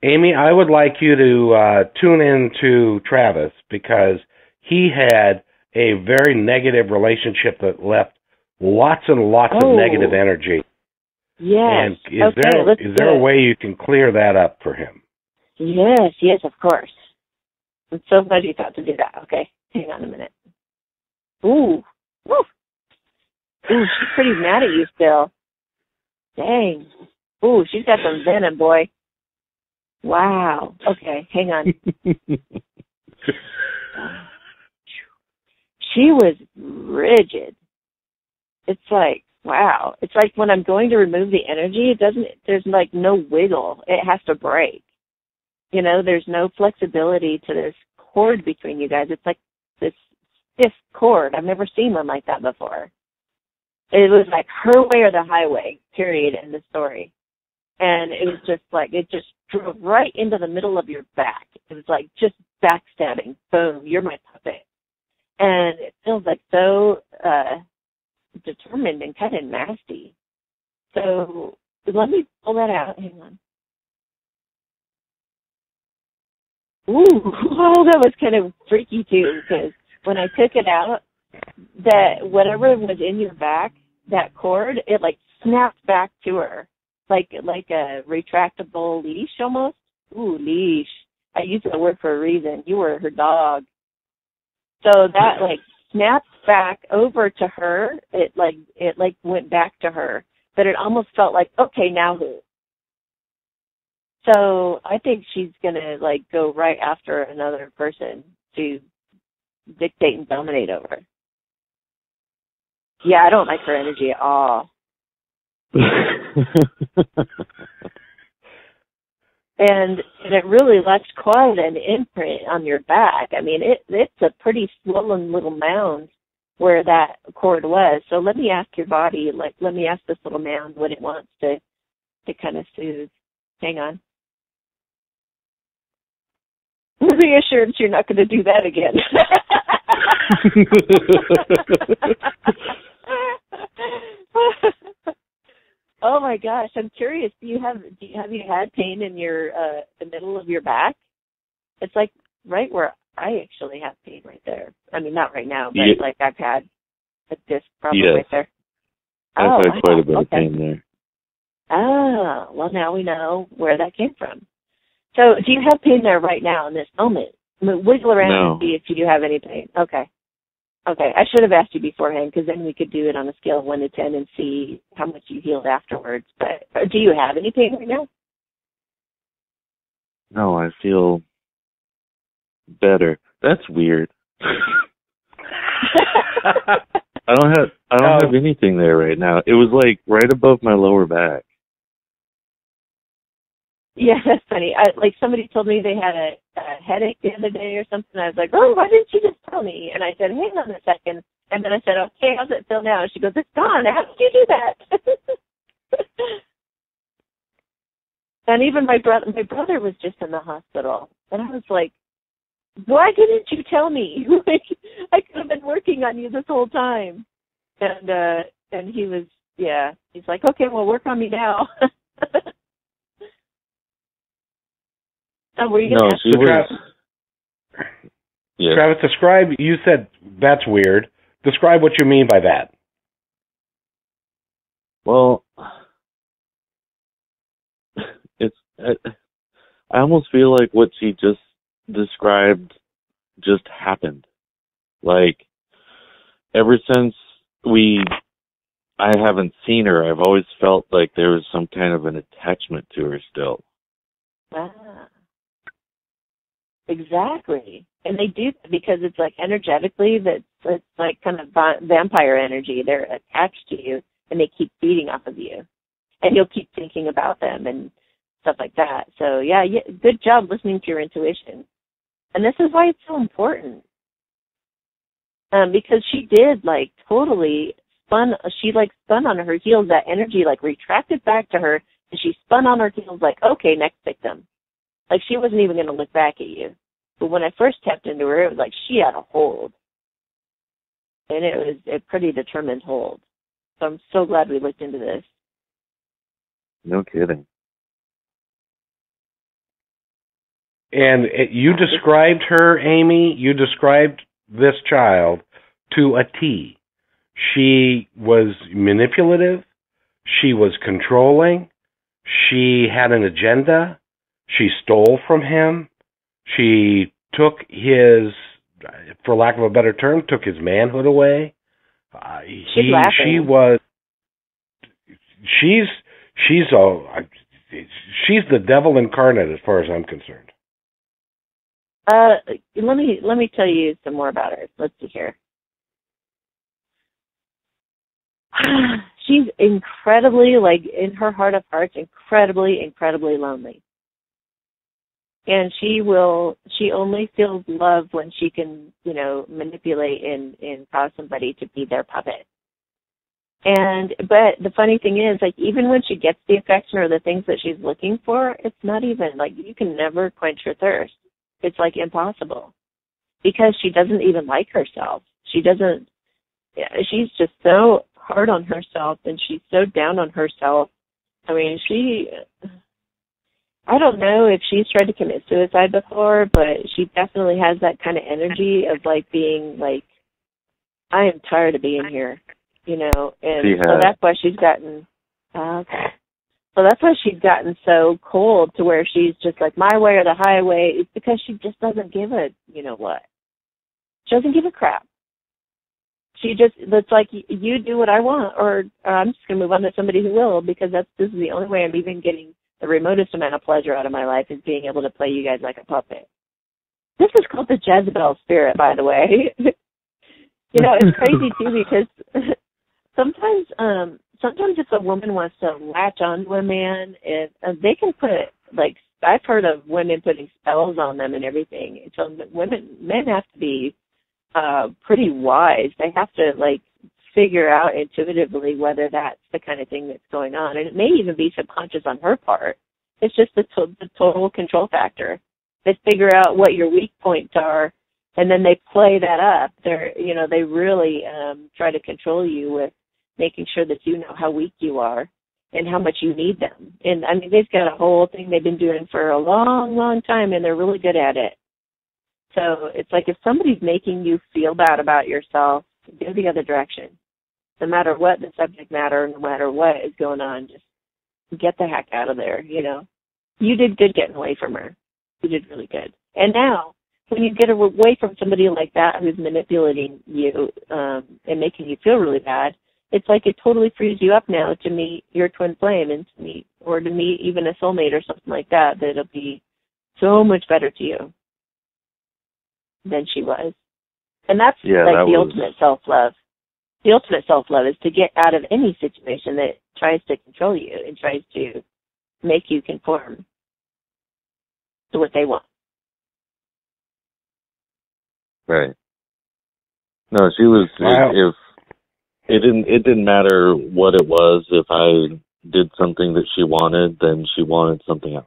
Amy, I would like you to tune in to Travis because he had a very negative relationship that left lots and lots of negative energy. Yes. And is there a way you can clear that up for him? Yes, of course. I'm so glad you thought to do that. Okay, hang on a minute. Ooh. Woo. Ooh, she's pretty mad at you still. Dang. Ooh, she's got some venom, boy. Wow. Okay, hang on. She was rigid. It's like, wow. It's like when I'm going to remove the energy, there's like no wiggle. It has to break. You know, there's no flexibility to this cord between you guys. It's like this stiff cord. I've never seen one like that before. It was like her way or the highway, period, in the story. And it was just like, it just drove right into the middle of your back. It was like just backstabbing. Boom, you're my puppet. And it feels like so determined and kind of nasty. So let me pull that out. Hang on. Ooh, oh, that was kind of freaky too, because when I took it out, that whatever was in your back, that cord, it like snapped back to her, like a retractable leash almost. Ooh, leash. I used that word for a reason. You were her dog. So that like snapped back over to her. It went back to her, but it almost felt like, okay, now who? So I think she's gonna like go right after another person to dictate and dominate over. Yeah, I don't like her energy at all. And it really left quite an imprint on your back. I mean, it's a pretty swollen little mound where that cord was. So let me ask your body, like, let me ask this little mound what it wants to kind of soothe. Hang on. Reassured you're not going to do that again. Oh my gosh, I'm curious. Have you had pain in your the middle of your back? It's like right where I actually have pain right there. I mean, not right now, but like I've had a disc problem right there. I've had quite a bit of pain there. Oh, well now we know where that came from. So do you have pain there right now in this moment? I mean, wiggle around and see if you do have any pain. Okay. Okay, I should have asked you beforehand because then we could do it on a scale of 1 to 10 and see how much you healed afterwards. But do you have any pain right now? No, I feel better. That's weird. I don't have anything there right now. It was like right above my lower back. Yeah, that's funny. Like somebody told me they had a headache the other day or something. I was like, oh, why didn't you just tell me? And I said, hang on a second. And then I said, okay, how's it feel now? And she goes, it's gone. How did you do that? And even my brother was just in the hospital. And I was like, why didn't you tell me? Like, I could have been working on you this whole time. And he was, he's like, okay, well, work on me now. Were you going to ask? Travis, describe, you said that's weird. Describe what you mean by that. Well, I almost feel like what she just described just happened. Like, ever since I haven't seen her, I've always felt like there was some kind of an attachment to her still. Ah. Exactly. And they do that because it's like energetically it's like kind of vampire energy. They're attached to you and they keep feeding off of you. And you'll keep thinking about them and stuff like that. So yeah, good job listening to your intuition. And this is why it's so important. Because she did like totally spun on her heels. That energy like retracted back to her and she spun on her heels like, okay, next victim. Like, she wasn't even going to look back at you. But when I first tapped into her, it was like she had a hold. And it was a pretty determined hold. So I'm so glad we looked into this. No kidding. And you described her, Amy, you described this child to a T. She was manipulative. She was controlling. She had an agenda. She stole from him. She took his, for lack of a better term, took his manhood away. She's the devil incarnate as far as I'm concerned. Let me tell you some more about her. Let's see here. She's incredibly, like, in her heart of hearts, incredibly lonely. And she only feels love when she can, manipulate and cause somebody to be their puppet. But the funny thing is, like, even when she gets the affection or the things that she's looking for, it's not even, like, you can never quench her thirst. It's, like, impossible. Because she doesn't even like herself. She's just so hard on herself, and she's so down on herself. I mean, I don't know if she's tried to commit suicide before, but she definitely has that kind of energy of, like, being like, I am tired of being here, and so that's why she's gotten, so that's why she's gotten so cold to where she's just like, my way or the highway. It's because she just doesn't give a, what? She doesn't give a crap. It's like, you do what I want, or I'm just going to move on to somebody who will, because this is the only way I'm even getting the remotest amount of pleasure out of my life, is being able to play you guys like a puppet. This is called the Jezebel spirit, by the way. It's crazy too, because sometimes if a woman wants to latch onto a man, they can put, like, I've heard of women putting spells on them and everything. So men have to be pretty wise. They have to, like, figure out intuitively whether that's the kind of thing that's going on. And it may even be subconscious on her part. It's just the total control factor. They figure out what your weak points are, and then they play that up. They really try to control you with making sure that you know how weak you are and how much you need them. And, I mean, they've got a whole thing they've been doing for a long, long time, and they're really good at it. So it's like, if somebody's making you feel bad about yourself, go the other direction. No matter what the subject matter, no matter what is going on, just get the heck out of there, You did good getting away from her. You did really good. And now, when you get away from somebody like that who's manipulating you and making you feel really bad, it's like it totally frees you up now to meet your twin flame and to meet even a soulmate or something like that, that'll be so much better to you than she was. And that's the ultimate self-love. The ultimate self-love is to get out of any situation that tries to control you and tries to make you conform to what they want. Right. No, she was. Wow. It didn't matter what it was. If I did something that she wanted, then she wanted something else.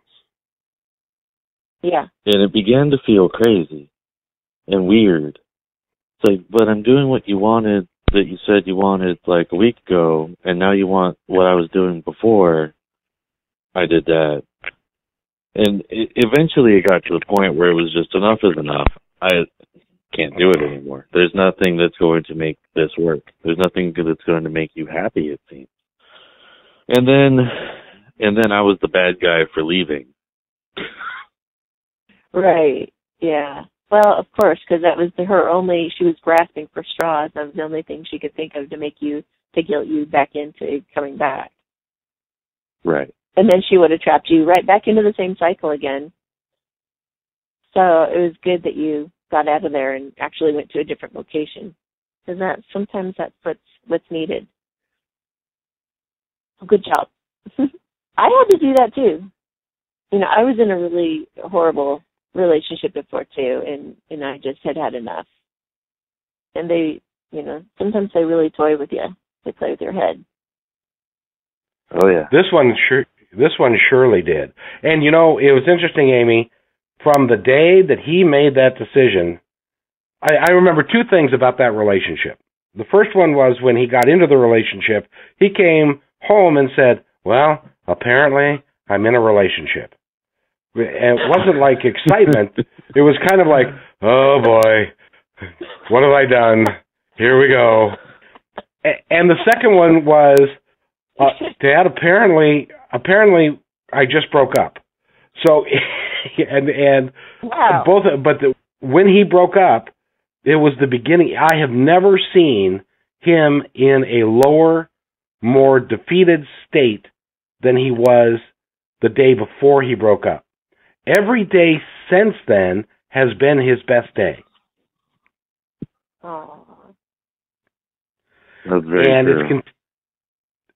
Yeah. And it began to feel crazy and weird. It's like, but I'm doing what you wanted, that you said you wanted like a week ago, and now you want what I was doing before I did that. And eventually it got to the point where it was just enough is enough. I can't do it anymore. There's nothing that's going to make this work. There's nothing that's going to make you happy, it seems. And then I was the bad guy for leaving. Right. Yeah. Well, of course, because that was she was grasping for straws. That was the only thing she could think of to guilt you back into coming back. Right. And then she would have trapped you right back into the same cycle again. So it was good that you got out of there and actually went to a different location. Because sometimes that's what's needed. Good job. I had to do that too. I was in a really horrible relationship before too, and I just had enough. And they, sometimes they really toy with you. They play with your head. Oh yeah. This one surely did. And it was interesting, Amy, from the day that he made that decision, I remember two things about that relationship. The first one was when he got into the relationship, he came home and said, well, apparently I'm in a relationship. And it wasn't like excitement. It was kind of like, oh boy, what have I done? Here we go. And the second one was, Dad, apparently I just broke up. So, and wow. when he broke up, it was the beginning. I have never seen him in a lower, more defeated state than he was the day before he broke up. Every day since then has been his best day. Aww. That's very true.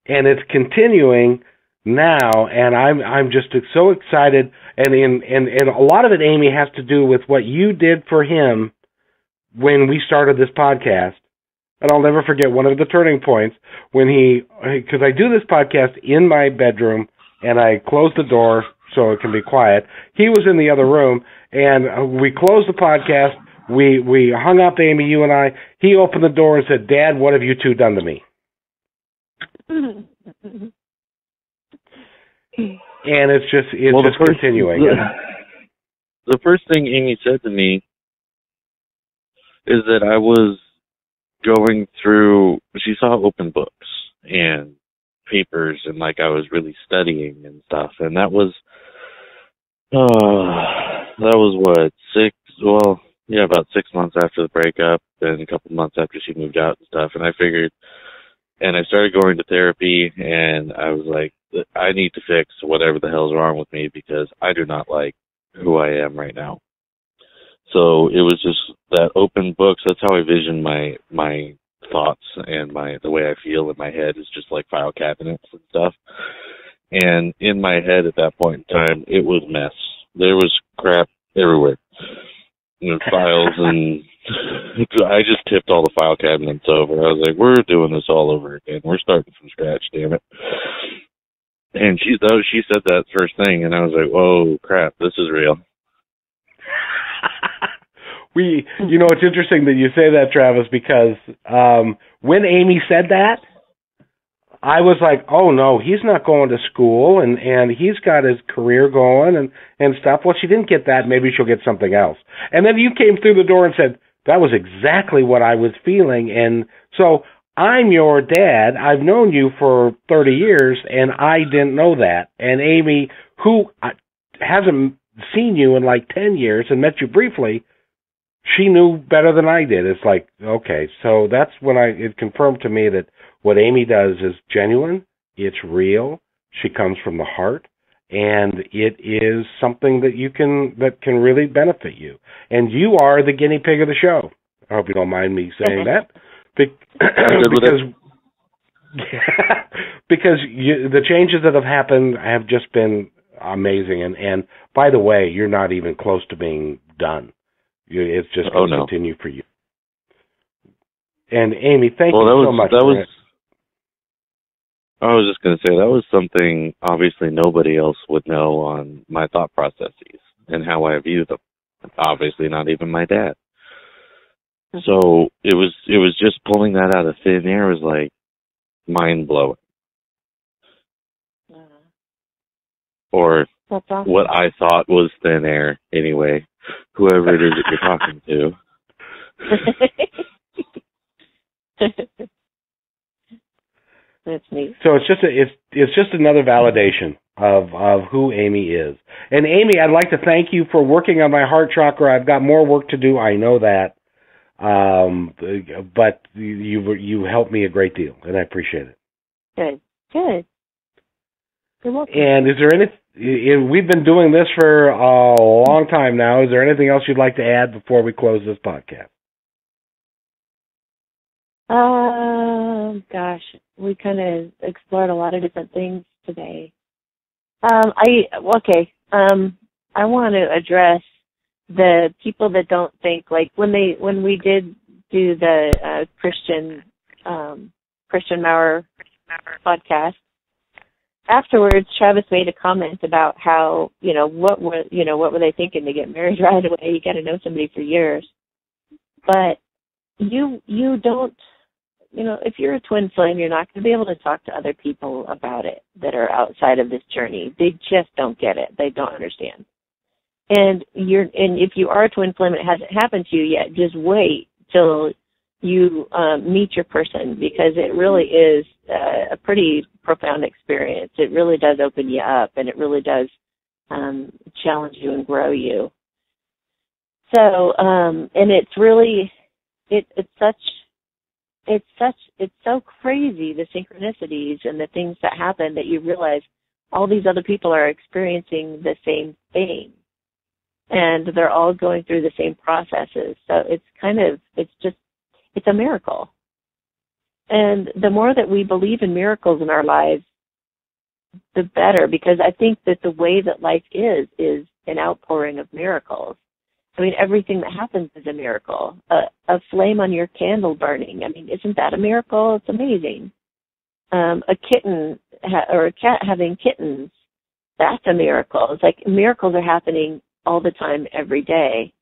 It's continuing now, and I'm just so excited. And a lot of it, Amy, has to do with what you did for him when we started this podcast. And I'll never forget one of the turning points when because I do this podcast in my bedroom, and I close the door so it can be quiet. He was in the other room, and we closed the podcast. We hung up, Amy, you and I. He opened the door and said, "Dad, what have you two done to me?" And it's just continuing. The first thing Amy said to me is that I was going through, she saw open books and papers, and like I was really studying and stuff, and that was what, about 6 months after the breakup, and a couple months after she moved out and stuff. And I figured, and I started going to therapy, and I was like, I need to fix whatever the hell's wrong with me, because I do not like who I am right now. So it was just that open books. That's how I vision my thoughts, and the way I feel in my head is just like file cabinets and stuff. And in my head at that point in time, it was mess. There was crap everywhere. Files, and I just tipped all the file cabinets over. I was like, we're doing this all over again. We're starting from scratch, damn it. And she said that first thing, and I was like, whoa, crap, this is real. It's interesting that you say that, Travis, because when Amy said that, I was like, oh no, he's not going to school, and he's got his career going and stuff. Well, she didn't get that. Maybe she'll get something else. And then you came through the door and said, that was exactly what I was feeling. And so I'm your dad. I've known you for 30 years, and I didn't know that. And Amy, who hasn't seen you in like 10 years and met you briefly, she knew better than I did. It's like, okay, so that's when it confirmed to me that what Amy does is genuine, it's real, she comes from the heart, and it is something that can really benefit you. And you are the guinea pig of the show. I hope you don't mind me saying that. Because the changes that have happened have just been amazing. And by the way, you're not even close to being done. It's just going to continue for you. And Amy, thank you so much for it. I was just going to say, that was something obviously nobody else would know on my thought processes and how I view them. Obviously not even my dad. So it was just pulling that out of thin air was like mind-blowing. Or what I thought was thin air anyway, whoever it is that you're talking to. That's neat. So it's just another validation of who Amy is. And Amy, I'd like to thank you for working on my heart chakra. I've got more work to do. I know that, but you helped me a great deal, and I appreciate it. Good. You're welcome. And is there we've been doing this for a long time now. Is there anything else you'd like to add before we close this podcast? Gosh, we kind of explored a lot of different things today. I want to address the people that don't think, like when we did do the Christian Maurer podcast. Afterwards, Travis made a comment about how, what were they thinking to get married right away? You got to know somebody for years. But you don't, if you're a twin flame, you're not going to be able to talk to other people about it that are outside of this journey. They just don't get it. They don't understand. And if you are a twin flame and it hasn't happened to you yet, just wait till you meet your person, because it really is a pretty profound experience. It really does open you up, and it really does challenge you and grow you. So, and it's really, it's so crazy, the synchronicities and the things that happen, that you realize all these other people are experiencing the same thing. And they're all going through the same processes. So it's a miracle. And the more that we believe in miracles in our lives, the better, because I think that the way that life is an outpouring of miracles. I mean, everything that happens is a miracle. A flame on your candle burning, I mean, isn't that a miracle? It's amazing. A kitten or a cat having kittens, that's a miracle. It's like miracles are happening all the time, every day.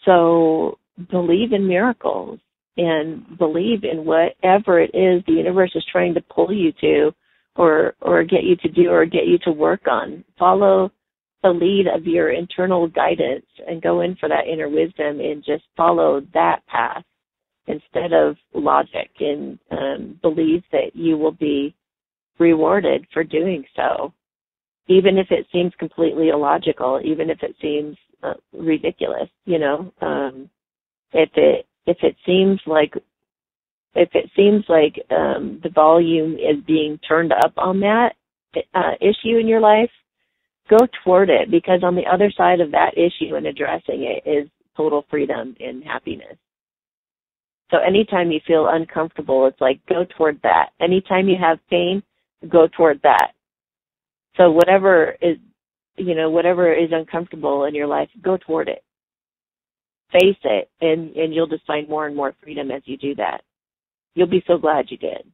So believe in miracles and believe in whatever it is the universe is trying to pull you to or get you to do or get you to work on. Follow the lead of your internal guidance and go in for that inner wisdom and just follow that path instead of logic, and believe that you will be rewarded for doing so, even if it seems completely illogical, even if it seems ridiculous. You know, if it seems like the volume is being turned up on that issue in your life, go toward it, because on the other side of that issue and addressing it is total freedom and happiness. So anytime you feel uncomfortable, it's like, go toward that. Anytime you have pain, go toward that. So whatever is uncomfortable in your life, go toward it. Face it, and you'll just find more and more freedom as you do that. You'll be so glad you did.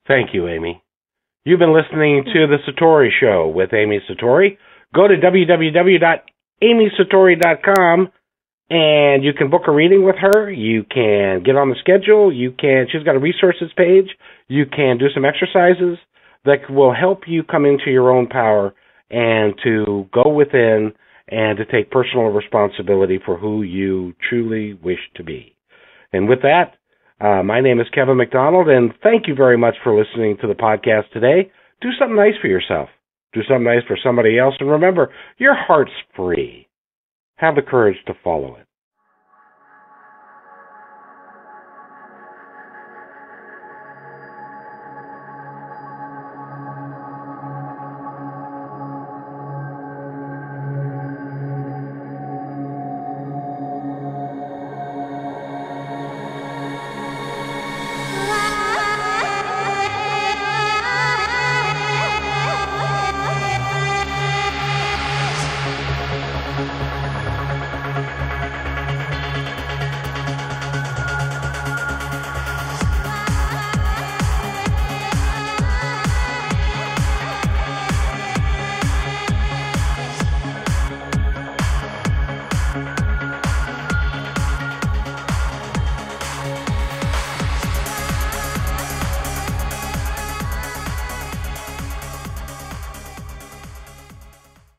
Thank you, Amy. You've been listening to The Satori Show with Amy Satori. Go to www.amysatori.com and you can book a reading with her. You can get on the schedule. She's got a resources page. You can do some exercises that will help you come into your own power and to go within and to take personal responsibility for who you truly wish to be. And with that, my name is Kevin McDonald, and thank you very much for listening to the podcast today. Do something nice for yourself. Do something nice for somebody else. And remember, your heart's free. Have the courage to follow it.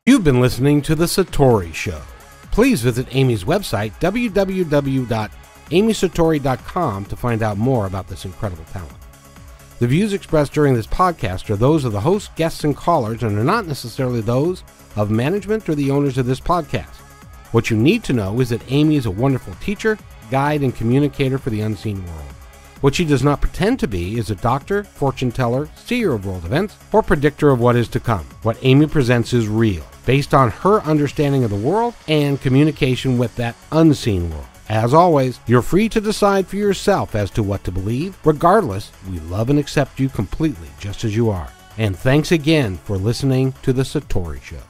You've been listening to The Satori Show. Please visit Amy's website, www.amysatori.com, to find out more about this incredible talent. The views expressed during this podcast are those of the hosts, guests, and callers, and are not necessarily those of management or the owners of this podcast. What you need to know is that Amy is a wonderful teacher, guide, and communicator for the unseen world. What she does not pretend to be is a doctor, fortune teller, seer of world events, or predictor of what is to come. What Amy presents is real, based on her understanding of the world and communication with that unseen world. As always, you're free to decide for yourself as to what to believe. Regardless, we love and accept you completely just as you are. And thanks again for listening to The Satori Show.